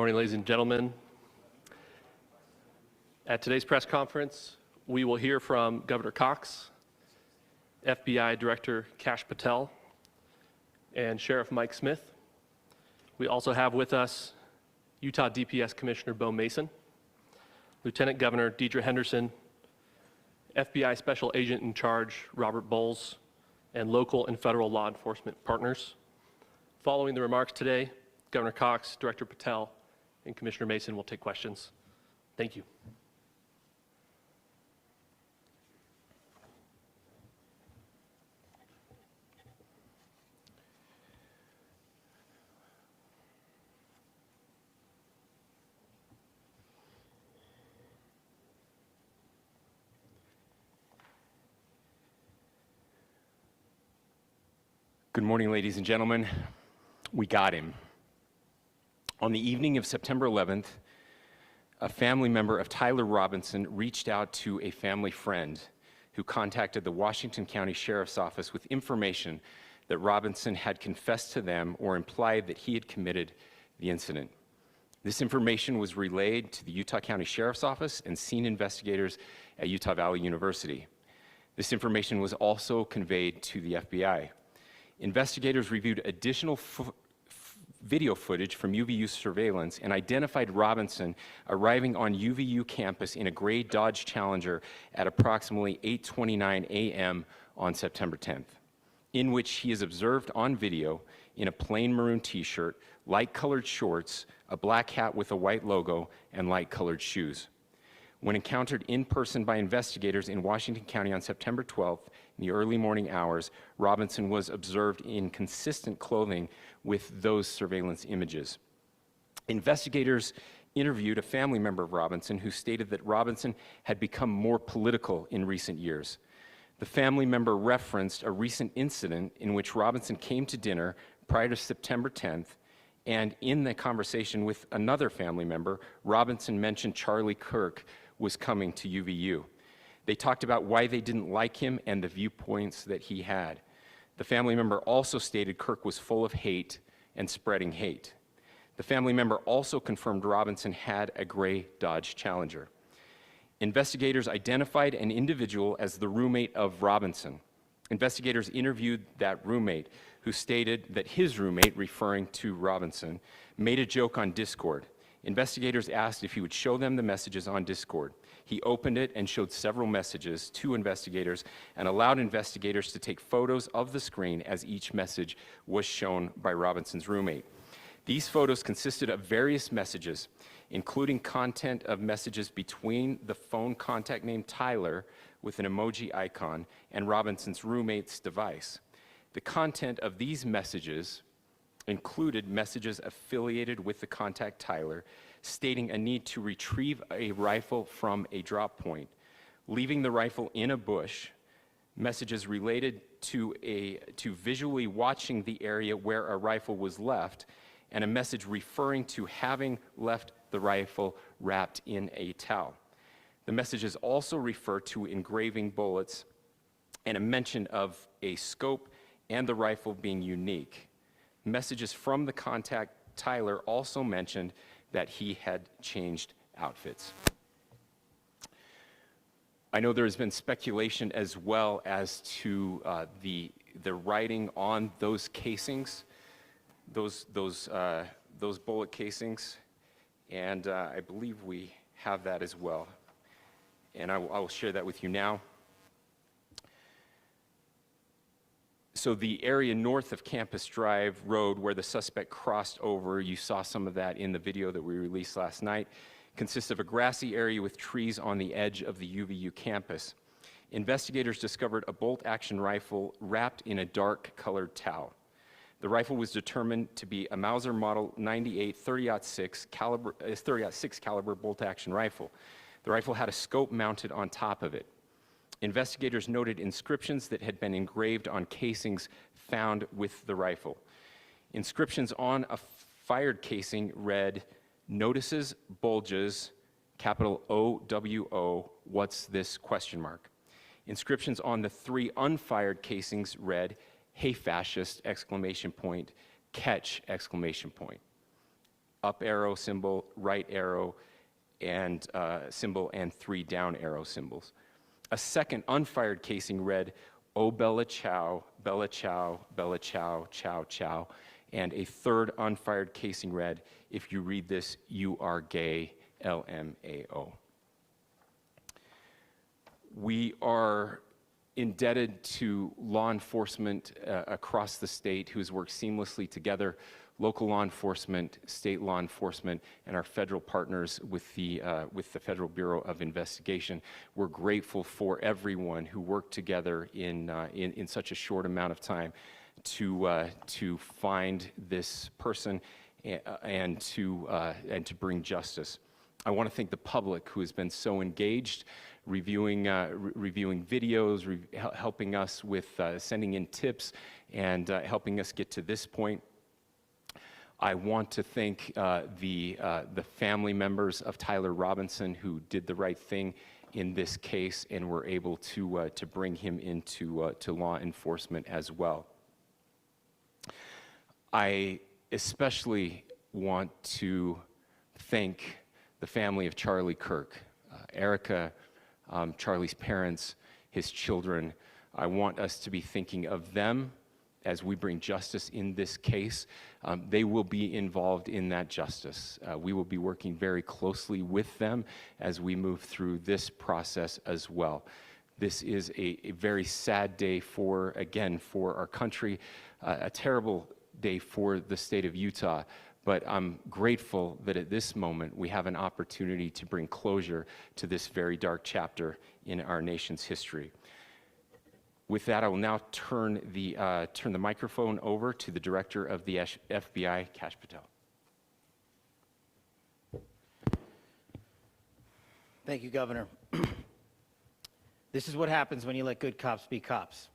morning, ladies and gentlemen. At today's press conference, we will hear from Governor Cox, FBI Director Kash Patel, and Sheriff Mike Smith. We also have with us Utah DPS Commissioner Bo Mason, Lieutenant Governor Deidre Henderson, FBI Special Agent in Charge Robert Bowles, and local and federal law enforcement partners. Following the remarks today, Governor Cox, Director Patel, and Commissioner Mason will take questions. Thank you. Good morning, ladies and gentlemen. We got him. On the evening of September 11th, a family member of Tyler Robinson reached out to a family friend who contacted the Washington County Sheriff's Office with information that Robinson had confessed to them or implied that he had committed the incident. This information was relayed to the Utah County Sheriff's Office and scene investigators at Utah Valley University. This information was also conveyed to the FBI. Investigators reviewed additional video footage from UVU surveillance and identified Robinson arriving on UVU campus in a gray Dodge Challenger at approximately 8:29 a.m. on September 10th, in which he is observed on video in a plain maroon t-shirt, light-colored shorts, a black hat with a white logo, and light-colored shoes. When encountered in person by investigators in Washington County on September 12th, in the early morning hours, Robinson was observed in consistent clothing with those surveillance images. Investigators interviewed a family member of Robinson who stated that Robinson had become more political in recent years. The family member referenced a recent incident in which Robinson came to dinner prior to September 10th, and in the conversation with another family member, Robinson mentioned Charlie Kirk was coming to UVU. They talked about why they didn't like him and the viewpoints that he had. The family member also stated Kirk was full of hate and spreading hate. The family member also confirmed Robinson had a gray Dodge Challenger. Investigators identified an individual as the roommate of Robinson. Investigators interviewed that roommate, who stated that his roommate, referring to Robinson, made a joke on Discord. Investigators asked if he would show them the messages on Discord. He opened it and showed several messages to investigators and allowed investigators to take photos of the screen as each message was shown by Robinson's roommate. These photos consisted of various messages, including content of messages between the phone contact named Tyler with an emoji icon and Robinson's roommate's device. The content of these messages included messages affiliated with the contact Tyler, stating a need to retrieve a rifle from a drop point, leaving the rifle in a bush, messages related to visually watching the area where a rifle was left, and a message referring to having left the rifle wrapped in a towel. The messages also refer to engraving bullets and a mention of a scope and the rifle being unique. Messages from the contact Tyler also mentioned that he had changed outfits. I know there has been speculation as well as to the writing on those casings, those bullet casings, and I believe we have that as well. And I will share that with you now. So the area north of Campus Drive Road where the suspect crossed over, you saw some of that in the video that we released last night, consists of a grassy area with trees on the edge of the UVU campus. Investigators discovered a bolt-action rifle wrapped in a dark-colored towel. The rifle was determined to be a Mauser Model 98 30-06 caliber bolt-action rifle. The rifle had a scope mounted on top of it. Investigators noted inscriptions that had been engraved on casings found with the rifle. Inscriptions on a fired casing read, "Notices, bulges, capital OWO, what's this, question mark." Inscriptions on the 3 unfired casings read, "Hey fascist, exclamation point, catch, exclamation point." up arrow symbol, right arrow, and symbol, and 3 down arrow symbols. A second unfired casing read, "Oh Bella Ciao, Bella Ciao, Bella Ciao, Ciao Ciao," and a third unfired casing read, "If you read this, you are gay, LMAO." We are indebted to law enforcement across the state who's worked seamlessly together, local law enforcement, state law enforcement, and our federal partners with the Federal Bureau of Investigation. We're grateful for everyone who worked together in such a short amount of time to find this person and to bring justice. I want to thank the public who has been so engaged, reviewing videos, helping us with sending in tips, and helping us get to this point. I want to thank the family members of Tyler Robinson who did the right thing in this case and were able to bring him into to law enforcement as well. I especially want to thank the family of Charlie Kirk, Erica, Charlie's parents, his children. I want us to be thinking of them as we bring justice in this case. They will be involved in that justice. We will be working very closely with them as we move through this process as well. This is a very sad day for our country, a terrible day for the state of Utah. But I'm grateful that at this moment we have an opportunity to bring closure to this very dark chapter in our nation's history. With that, I will now turn the microphone over to the Director of the FBI, Kash Patel. Thank you, Governor. This is what happens when you let good cops be cops.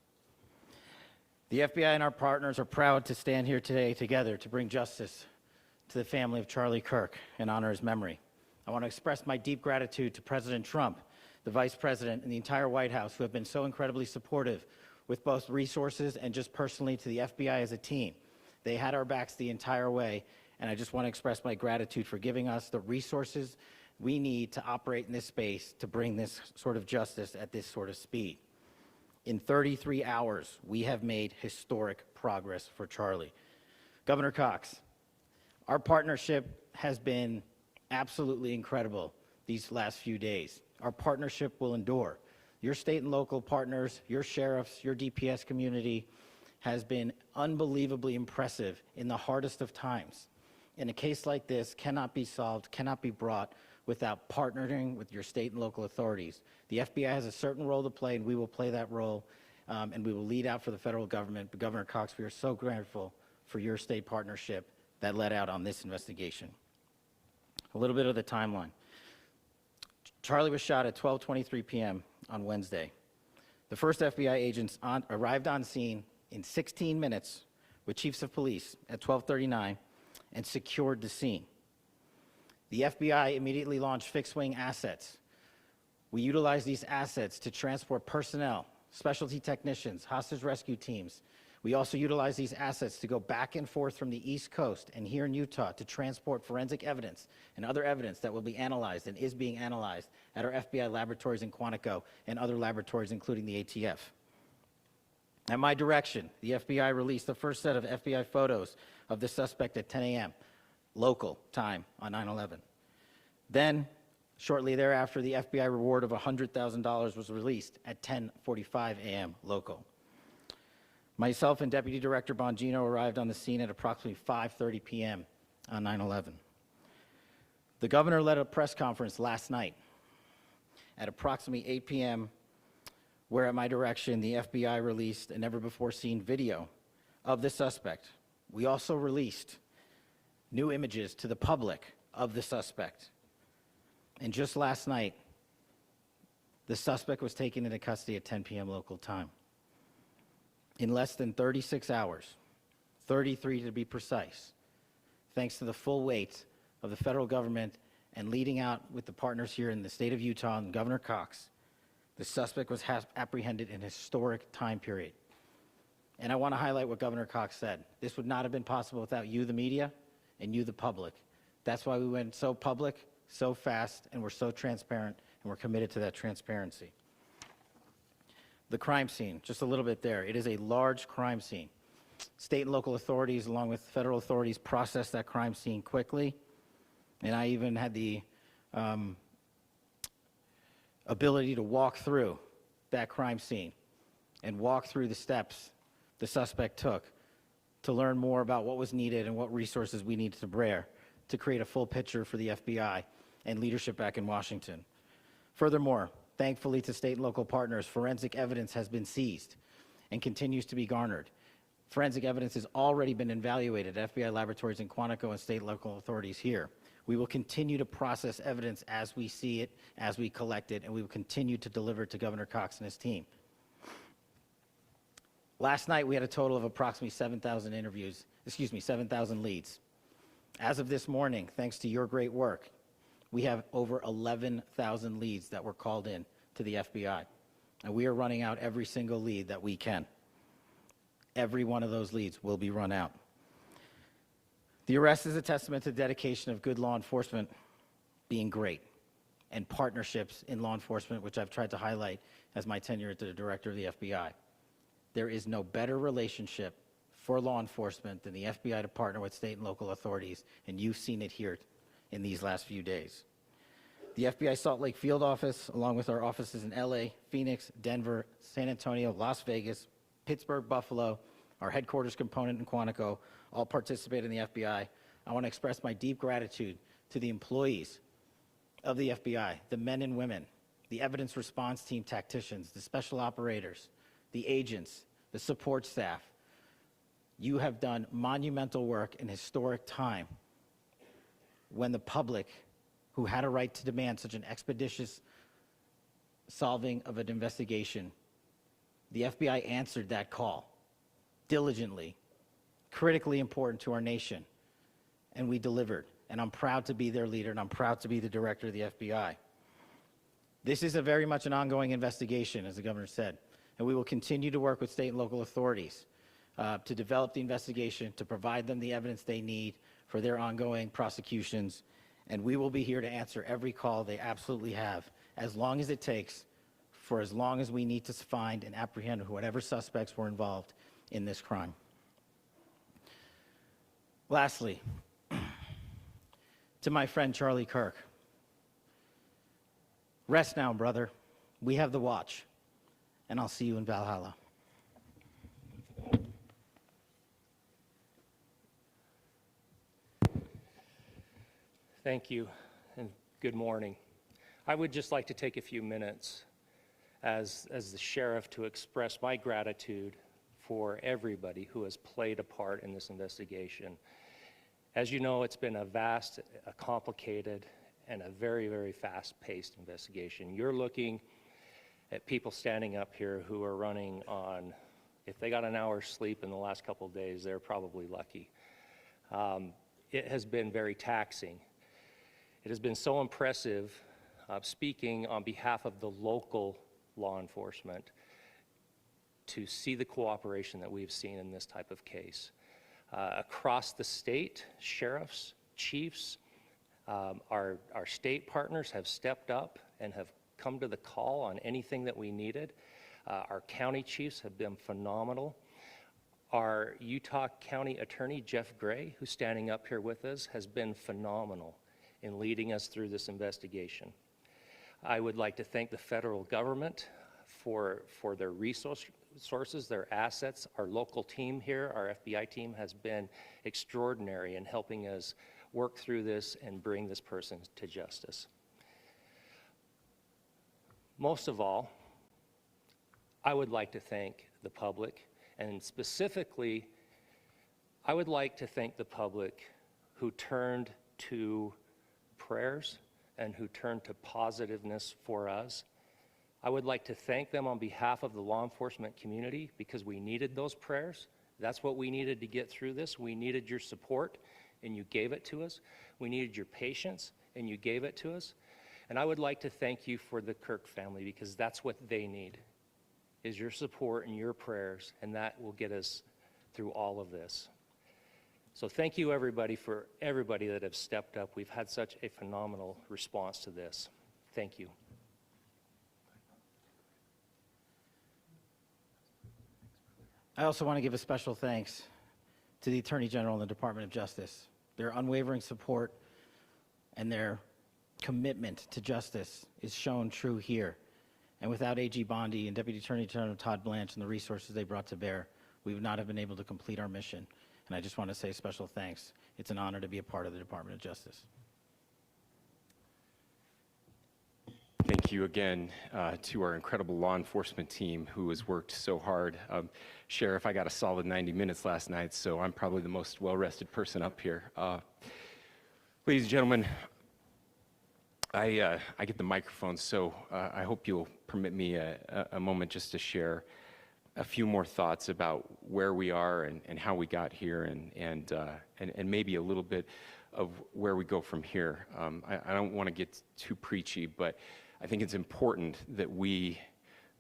The FBI and our partners are proud to stand here today together to bring justice to the family of Charlie Kirk and honor his memory. I want to express my deep gratitude to President Trump, the Vice President, and the entire White House who have been so incredibly supportive with both resources and just personally to the FBI as a team. They had our backs the entire way, and I just want to express my gratitude for giving us the resources we need to operate in this space to bring this sort of justice at this sort of speed. In 33 hours, we have made historic progress for Charlie. Governor Cox, our partnership has been absolutely incredible these last few days. Our partnership will endure. Your state and local partners, your sheriffs, your DPS community has been unbelievably impressive in the hardest of times. And a case like this cannot be solved, cannot be brought without partnering with your state and local authorities. The FBI has a certain role to play, and we will play that role, and we will lead out for the federal government. But Governor Cox, we are so grateful for your state partnership that led out on this investigation. A little bit of the timeline. Charlie was shot at 12:23 p.m. on Wednesday. The first FBI agents arrived on scene in 16 minutes with chiefs of police at 12:39 and secured the scene. The FBI immediately launched fixed-wing assets. We utilized these assets to transport personnel, specialty technicians, hostage rescue teams. We also utilized these assets to go back and forth from the East Coast and here in Utah to transport forensic evidence and other evidence that will be analyzed and is being analyzed at our FBI laboratories in Quantico and other laboratories, including the ATF. At my direction, the FBI released the first set of FBI photos of the suspect at 10 a.m. local time on 9/11. Then, shortly thereafter, the FBI reward of $100,000 was released at 10:45 a.m. local. Myself and Deputy Director Bongino arrived on the scene at approximately 5:30 p.m. on 9/11. The governor led a press conference last night at approximately 8 p.m., where at my direction, the FBI released a never-before-seen video of the suspect. We also released new images to the public of the suspect. And just last night, the suspect was taken into custody at 10 p.m. local time. In less than 36 hours, 33 to be precise, thanks to the full weight of the federal government and leading out with the partners here in the state of Utah and Governor Cox, the suspect was apprehended in a historic time period. And I want to highlight what Governor Cox said. This would not have been possible without you, the media, and you, the public. That's why we went so public, so fast, and we're so transparent, and we're committed to that transparency. The crime scene, just a little bit there. It is a large crime scene. State and local authorities, along with federal authorities, process that crime scene quickly. And I even had the ability to walk through that crime scene and walk through the steps the suspect took to learn more about what was needed and what resources we needed to bear to create a full picture for the FBI and leadership back in Washington. Furthermore, thankfully to state and local partners, forensic evidence has been seized and continues to be garnered. Forensic evidence has already been evaluated at FBI laboratories in Quantico and state and local authorities here. We will continue to process evidence as we see it, as we collect it, and we will continue to deliver it to Governor Cox and his team. Last night, we had a total of approximately 7,000 leads. As of this morning, thanks to your great work, we have over 11,000 leads that were called in to the FBI. And we are running out every single lead that we can. Every one of those leads will be run out. The arrest is a testament to the dedication of good law enforcement being great and partnerships in law enforcement, which I've tried to highlight as my tenure as the director of the FBI. There is no better relationship for law enforcement than the FBI to partner with state and local authorities, and you've seen it here in these last few days. The FBI Salt Lake field office, along with our offices in LA, Phoenix, Denver, San Antonio, Las Vegas, Pittsburgh, Buffalo, our headquarters component in Quantico, all participate in the FBI. I want to express my deep gratitude to the employees of the FBI, the men and women, the evidence response team tacticians, the special operators, the agents, the support staff. You have done monumental work in historic time when the public, who had a right to demand such an expeditious solving of an investigation, the FBI answered that call diligently, critically important to our nation, and we delivered. And I'm proud to be their leader, and I'm proud to be the director of the FBI. This is very much an ongoing investigation, as the governor said, and we will continue to work with state and local authorities to develop the investigation, to provide them the evidence they need for their ongoing prosecutions, and we will be here to answer every call they absolutely have, as long as it takes, for as long as we need to find and apprehend whatever suspects were involved in this crime. Lastly, to my friend Charlie Kirk, rest now, brother. We have the watch, and I'll see you in Valhalla. Thank you, and good morning. I would just like to take a few minutes as the sheriff to express my gratitude for everybody who has played a part in this investigation. As you know, it's been a vast, a complicated, and a very, very fast-paced investigation. You're looking at people standing up here who are running on, if they got an hour's sleep in the last couple of days, they're probably lucky. It has been very taxing. It has been so impressive, speaking on behalf of the local law enforcement, to see the cooperation that we've seen in this type of case. Across the state, sheriffs, chiefs, our state partners have stepped up and have come to the call on anything that we needed. Our county chiefs have been phenomenal. Our Utah County Attorney, Jeff Gray, who's standing up here with us, has been phenomenal in leading us through this investigation. I would like to thank the federal government for their resources, their assets. Our local team here, our FBI team, has been extraordinary in helping us work through this and bring this person to justice. Most of all, I would like to thank the public, and specifically, I would like to thank the public who turned to prayers and who turned to positiveness for us. I would like to thank them on behalf of the law enforcement community, because we needed those prayers. That's what we needed to get through this. We needed your support, and you gave it to us. We needed your patience, and you gave it to us. And I would like to thank you for the Kirk family, because that's what they need, is your support and your prayers, and that will get us through all of this. So thank you, everybody, for everybody that have stepped up. We've had such a phenomenal response to this. Thank you. I also want to give a special thanks to the Attorney General and the Department of Justice. Their unwavering support and their commitment to justice is shown true here. And without AG Bondi and Deputy Attorney General Todd Blanche and the resources they brought to bear, we would not have been able to complete our mission. And I just want to say special thanks. It's an honor to be a part of the Department of Justice. Thank you again to our incredible law enforcement team who has worked so hard. Sheriff, I got a solid 90 minutes last night, so I'm probably the most well-rested person up here. Ladies and gentlemen, I get the microphone, so I hope you'll permit me a moment just to share a few more thoughts about where we are and how we got here and maybe a little bit of where we go from here. I don't want to get too preachy, but I think it's important that we,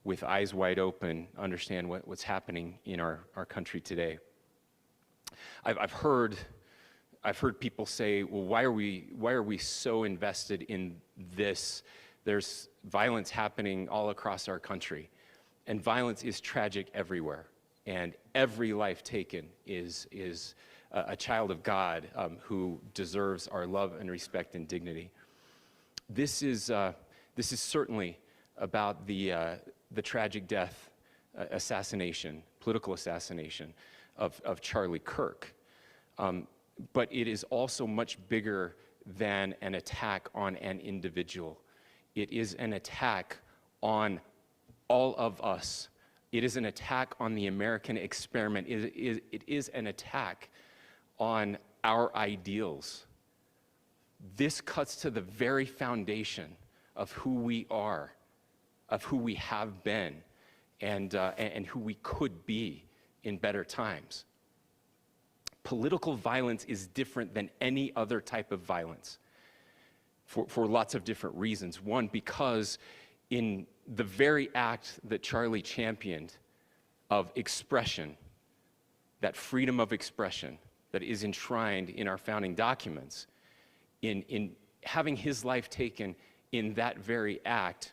with eyes wide open, understand what's happening in our country today. I've heard people say, well, why are we so invested in this? There's violence happening all across our country, and violence is tragic everywhere, and every life taken is a child of God who deserves our love and respect and dignity. This is certainly about the tragic death, political assassination of Charlie Kirk. But it is also much bigger than an attack on an individual. It is an attack on all of us. It is an attack on the American experiment. It is an attack on our ideals. This cuts to the very foundation of who we are, of who we have been, and who we could be in better times. Political violence is different than any other type of violence for lots of different reasons. One, because in the very act that Charlie championed of expression, that freedom of expression that is enshrined in our founding documents, in having his life taken in that very act,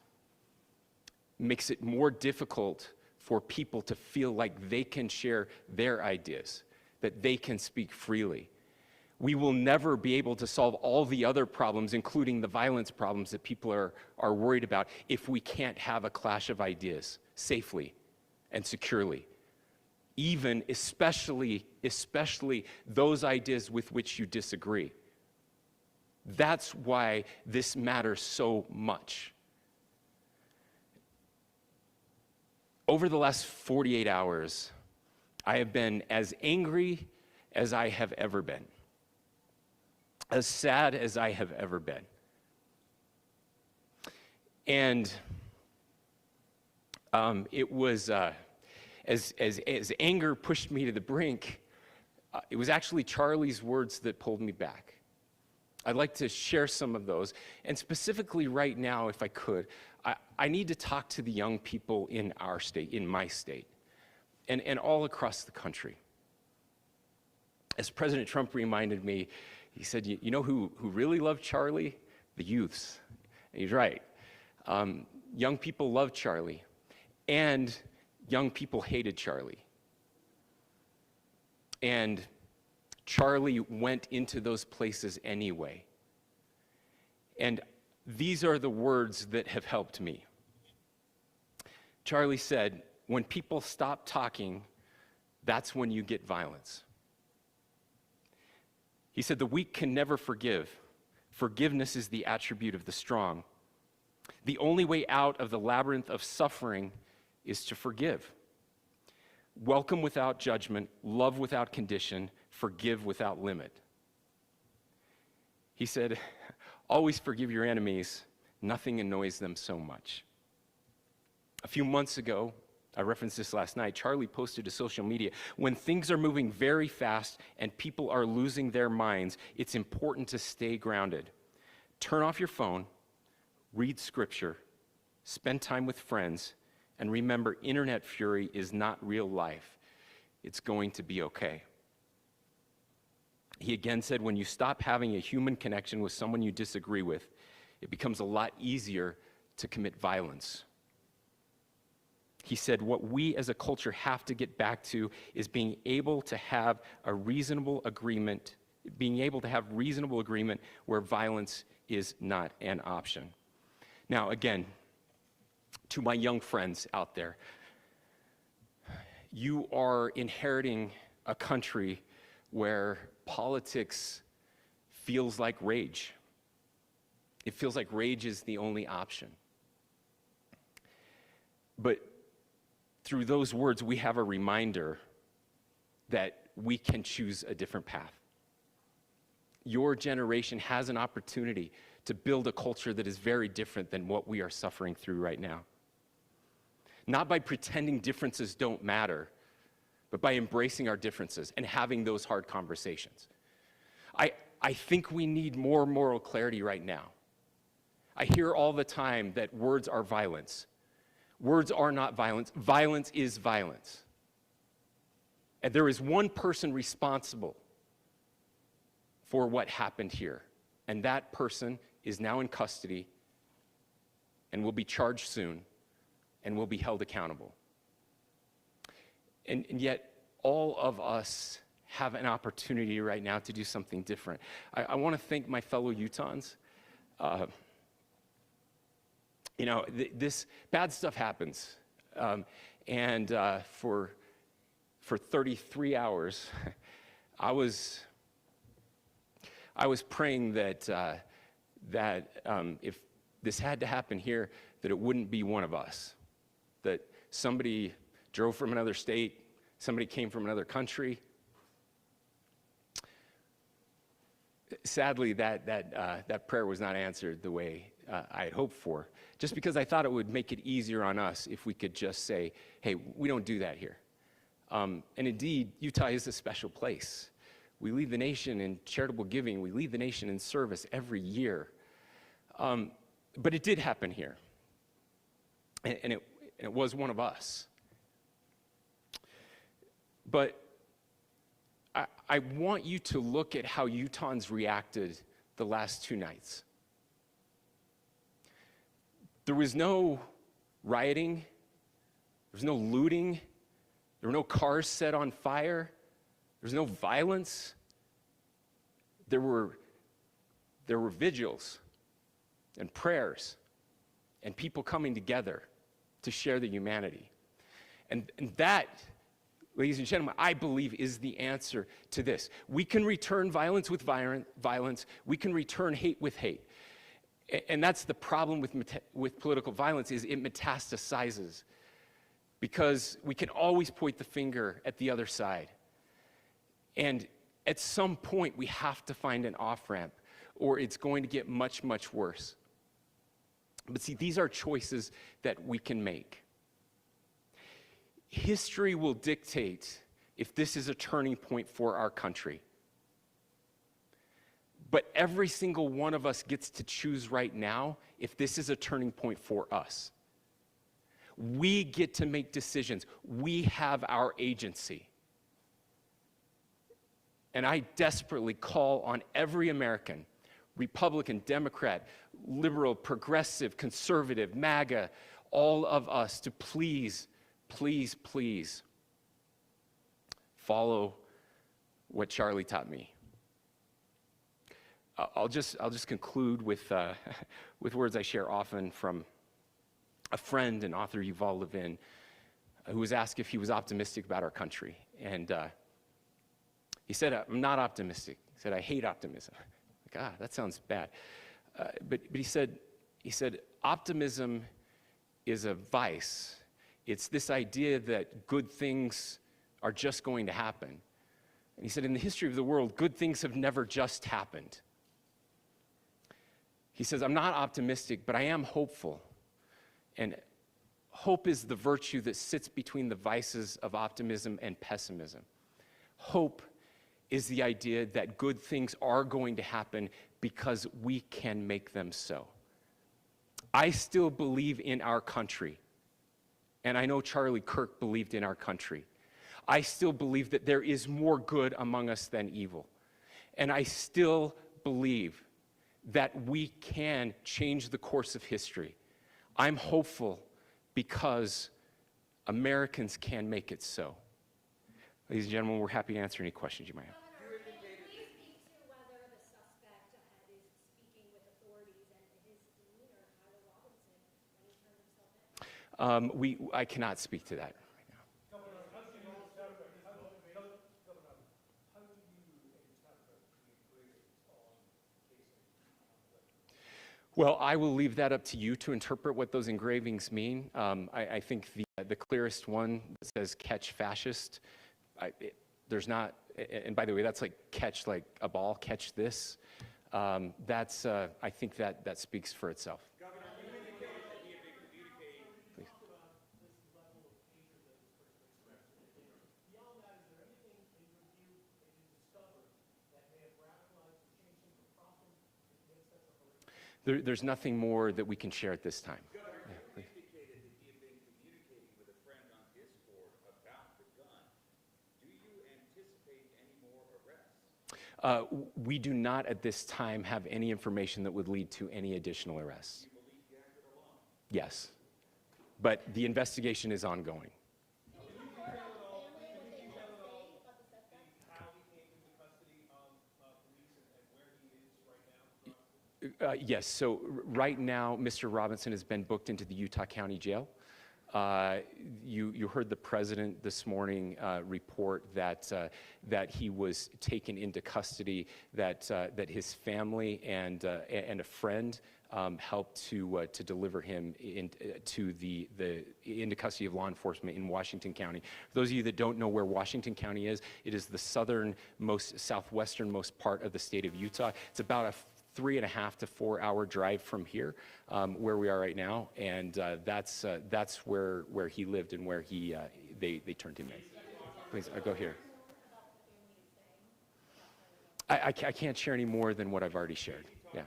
makes it more difficult for people to feel like they can share their ideas, that they can speak freely. We will never be able to solve all the other problems, including the violence problems that people are worried about, if we can't have a clash of ideas safely and securely. Even, especially those ideas with which you disagree. That's why this matters so much. Over the last 48 hours, I have been as angry as I have ever been, as sad as I have ever been. And it was, as anger pushed me to the brink, it was actually Charlie's words that pulled me back. I'd like to share some of those, and specifically right now, if I could, I need to talk to the young people in our state, in my state, and all across the country. As President Trump reminded me, he said, you know who really loved Charlie? The youths. And he's right. Young people loved Charlie, and young people hated Charlie. And Charlie went into those places anyway. And these are the words that have helped me. Charlie said, when people stop talking, that's when you get violence. He said, the weak can never forgive. Forgiveness is the attribute of the strong. The only way out of the labyrinth of suffering is to forgive. Welcome without judgment, love without condition, forgive without limit. He said, always forgive your enemies. Nothing annoys them so much. A few months ago, I referenced this last night, Charlie posted to social media, when things are moving very fast and people are losing their minds, it's important to stay grounded. Turn off your phone, read scripture, spend time with friends, and remember, internet fury is not real life. It's going to be okay. He again said, when you stop having a human connection with someone you disagree with, it becomes a lot easier to commit violence. He said, what we as a culture have to get back to is being able to have a reasonable agreement, where violence is not an option. Now, again, to my young friends out there, you are inheriting a country where politics feels like rage. It feels like rage is the only option. But through those words, we have a reminder that we can choose a different path. Your generation has an opportunity to build a culture that is very different than what we are suffering through right now. Not by pretending differences don't matter, but by embracing our differences and having those hard conversations. I think we need more moral clarity right now. I hear all the time that words are violence. Words are not violence. Violence is violence. And there is one person responsible for what happened here. And that person is now in custody and will be charged soon and will be held accountable. And yet, all of us have an opportunity right now to do something different. I want to thank my fellow Utahns. This bad stuff happens. For 33 hours, I was praying that if this had to happen here, that it wouldn't be one of us. That somebody drove from another state, somebody came from another country. Sadly, that prayer was not answered the way I had hoped for, just because I thought it would make it easier on us if we could just say, hey, we don't do that here. And indeed, Utah is a special place. We lead the nation in charitable giving. We lead the nation in service every year. But it did happen here. And it was one of us. But I want you to look at how Utahns reacted the last 2 nights. There was no rioting. There was no looting. There were no cars set on fire. There was no violence. There were vigils and prayers and people coming together to share the humanity. And that, ladies and gentlemen, I believe is the answer to this. We can return violence with violence. We can return hate with hate. And that's the problem with political violence, is it metastasizes. Because we can always point the finger at the other side. And at some point, we have to find an off-ramp, or it's going to get much, much worse. But see, these are choices that we can make. History will dictate if this is a turning point for our country. But every single one of us gets to choose right now if this is a turning point for us. We get to make decisions. We have our agency. And I desperately call on every American, Republican, Democrat, liberal, progressive, conservative, MAGA, all of us to please, please, please follow what Charlie taught me. I'll just conclude with words I share often from a friend and author, Yuval Levin, who was asked if he was optimistic about our country. And he said, I'm not optimistic. He said, I hate optimism. Like, that sounds bad. But he said, optimism is a vice. It's this idea that good things are just going to happen. And he said, in the history of the world, good things have never just happened. He says, I'm not optimistic, but I am hopeful. And hope is the virtue that sits between the vices of optimism and pessimism. Hope is the idea that good things are going to happen because we can make them so. I still believe in our country. And I know Charlie Kirk believed in our country. I still believe that there is more good among us than evil. And I still believe that we can change the course of history. I'm hopeful because Americans can make it so. Ladies and gentlemen, we're happy to answer any questions you might have. Governor, can you please speak to whether the suspect is speaking with authorities and his demeanor, Tyler Robinson, when he turned himself in? I cannot speak to that right now. Well, I will leave that up to you to interpret what those engravings mean. I think the clearest one that says "catch fascist," there's not, and by the way, that's like catch like a ball, catch this. That's, I think that speaks for itself. Governor, you indicated that he had been communicating. Please. Beyond that, is there anything in your view that you discovered that may have radicalized or changed some of the problem that makes such a horrific? There's nothing more that we can share at this time. Governor, Yeah, you please. indicated that he had been communicating with a friend on Discord about the gun. Do you anticipate any more arrests? We do not at this time have any information that would lead to any additional arrests. Do you believe he acted alone? Yes, but the investigation is ongoing. Yes, so right now, Mr. Robinson has been booked into the Utah County Jail. You heard the president this morning report that he was taken into custody, that his family and a friend helped to deliver him into custody of law enforcement in Washington County. For those of you that don't know where Washington County is, it is the southwesternmost part of the state of Utah. It's about a 3.5 to 4 hour drive from here, where we are right now, and that's where he lived and where they turned him in. Please, go here. I can't share any more than what I've already shared. Yeah.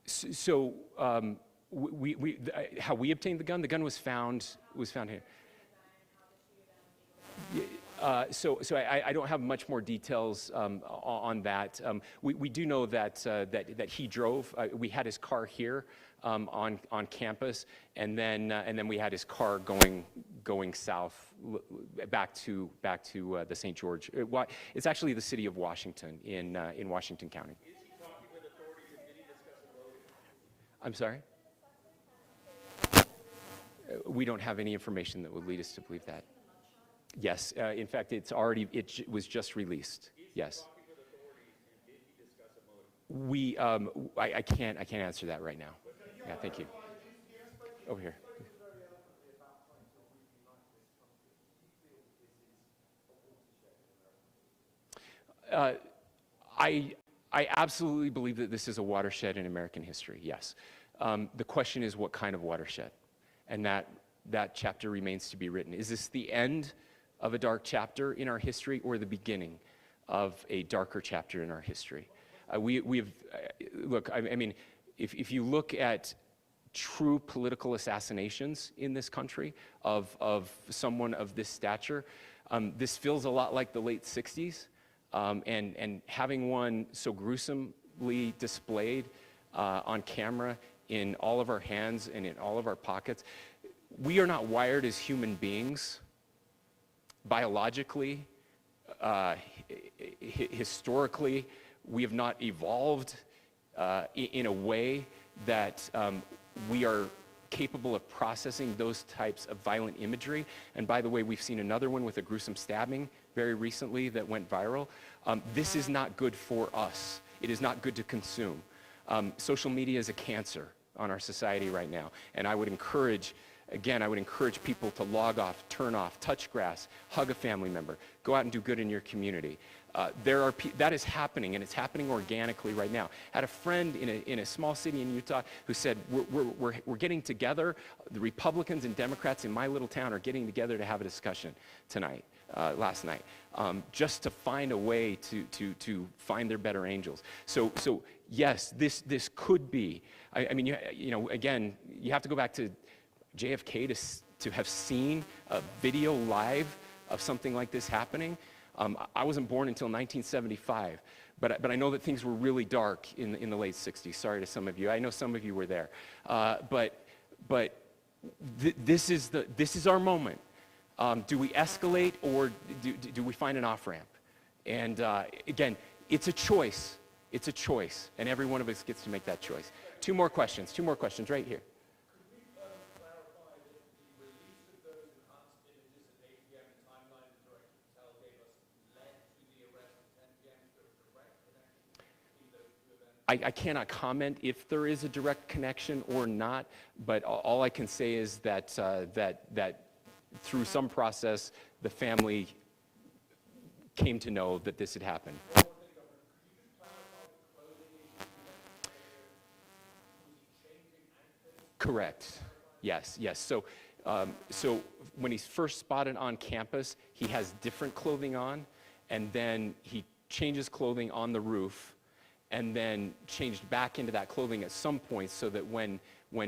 So how we obtained the gun was found here. So I don't have much more details on that. We do know that he drove. We had his car here on campus, and then we had his car going south back to the St. George. It's actually the city of Washington in Washington County. Is he talking with authorities and did he discuss a motive? I'm sorry? We don't have any information that would lead us to believe that. Yes, in fact, it was just released. Yes. Talking with authorities and did he discuss a motive? I can't answer that right now. Yeah, thank you. Over here. I absolutely believe that this is a watershed in American history, yes. The question is what kind of watershed? And that chapter remains to be written. Is this the end of a dark chapter in our history or the beginning of a darker chapter in our history? Look, I mean, if you look at true political assassinations in this country of someone of this stature, this feels a lot like the late 60s. And having one so gruesomely displayed on camera in all of our hands and in all of our pockets, we are not wired as human beings biologically, historically. We have not evolved in a way that we are capable of processing those types of violent imagery. And by the way, we've seen another one with a gruesome stabbing very recently that went viral. This is not good for us. It is not good to consume. Social media is a cancer on our society right now. And I would encourage people to log off, turn off, touch grass, hug a family member, go out and do good in your community. That is happening, and it's happening organically right now. I had a friend in a small city in Utah who said, we're getting together, the Republicans and Democrats in my little town are getting together to have a discussion last night, just to find a way to find their better angels. So yes, this could be, I mean, again, you have to go back to JFK to have seen a video live of something like this happening. I wasn't born until 1975, but I know that things were really dark in the late 60s. Sorry to some of you. I know some of you were there. This is our moment. Do we escalate, or do we find an off-ramp? And again, it's a choice. It's a choice, and every one of us gets to make that choice. Two more questions right here. Could we clarify that the release of those enhanced images at 8 p.m., the timeline that Director Patel gave us, led to the arrest at 10 p.m.? Is there a direct connection between those two events? I cannot comment if there is a direct connection or not, but all I can say is that through some process, the family came to know that this had happened. Correct. Yes. So when he's first spotted on campus, he has different clothing on, and then he changes clothing on the roof, and then changed back into that clothing at some point, so that when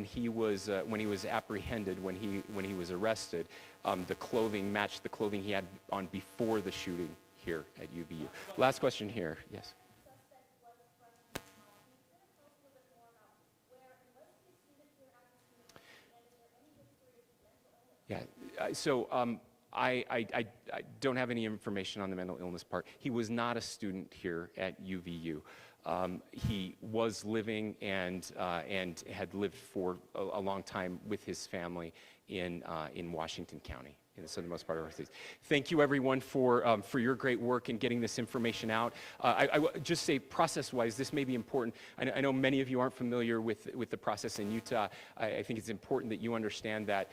he was apprehended, when he was arrested, the clothing matched the clothing he had on before the shooting here at UVU. Last question here. Yes. Yeah, I don't have any information on the mental illness part. He was not a student here at UVU. He was living and had lived for a long time with his family in Washington County, in the southernmost part of our state. Thank you, everyone, for your great work in getting this information out. I will just say, process-wise, this may be important. I know many of you aren't familiar with the process in Utah. I think it's important that you understand that.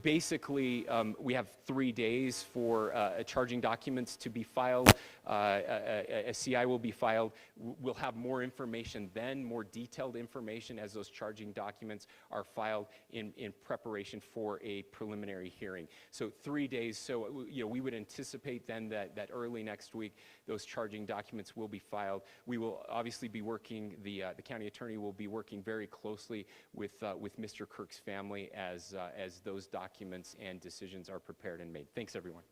Basically, we have 3 days for charging documents to be filed. A CI will be filed. We'll have more information then, more detailed information as those charging documents are filed in preparation for a preliminary hearing. So 3 days. So we would anticipate then that early next week those charging documents will be filed. We will obviously be working. The county attorney will be working very closely with Mr. Kirk's family as those documents and decisions are prepared and made. Thanks, everyone.